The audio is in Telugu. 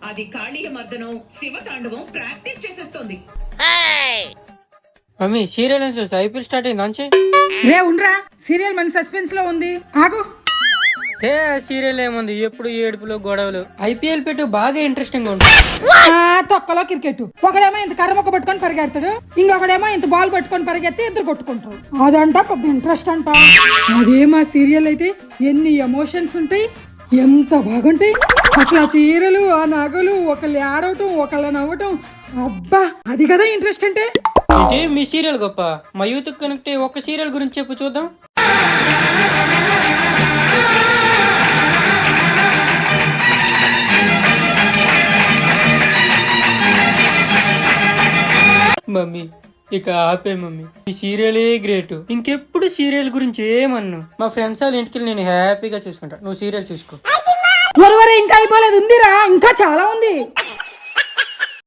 అది కాళీయ మర్దనం శివతాండవం ప్రాక్టీస్ చేసేస్తోంది. మమ్మీ సీరియల్ చూస్తా, ఐపీఎల్ స్టార్ట్ అయింది అంచే. రే ఉండ్రా, సీరియల్ మన సస్పెన్స్ లో ఉంది, ఆగు. సీరియల్ ఏముంది, ఎప్పుడు ఏడుపులు గొడవలు. ఐపీఎల్ పెట్టు, బాగా ఇంట్రెస్టింగ్ ఉంటుంది. తొక్కలో క్రికెట్, ఒకడేమో ఇంత కర్రమొక్క పట్టుకొని పరిగెడతాడు, ఇంకొకడేమో ఇంత బాల్ పట్టుకొని పరిగెత్తి ఇద్దరు కొట్టుకుంటారు. అదంట పెద్ద ఇంట్రెస్ట్ అంట. అదే మా సీరియల్ అయితే ఎన్ని ఎమోషన్స్ ఉంటాయి, ఎంత బాగుంటాయి అసలు. ఆ చీరలు, ఆ నగలు, ఒకళ్ళు ఆడవటం ఒకళ్ళు నవ్వటం, అబ్బా అది కదా ఇంట్రెస్ట్ అంటే. అంటే మీ సీరియల్ గొప్ప, మా యూత్ కనెక్ట్ ఒక సీరియల్ గురించి చెప్పు చూద్దాం. మమ్మీ ఇక ఆపే మమ్మీ, ఈ సీరియలే గ్రేట్. ఇంకెప్పుడు సీరియల్ గురించి ఏమన్ను. మా ఫ్రెండ్స్ వాళ్ళ ఇంటికి నేను హ్యాపీగా చూసుకుంటా, నువ్వు సీరియల్ చూసుకో. ఇంకా అయిపోలేదు, ఉందిరా, ఇంకా చాలా ఉంది.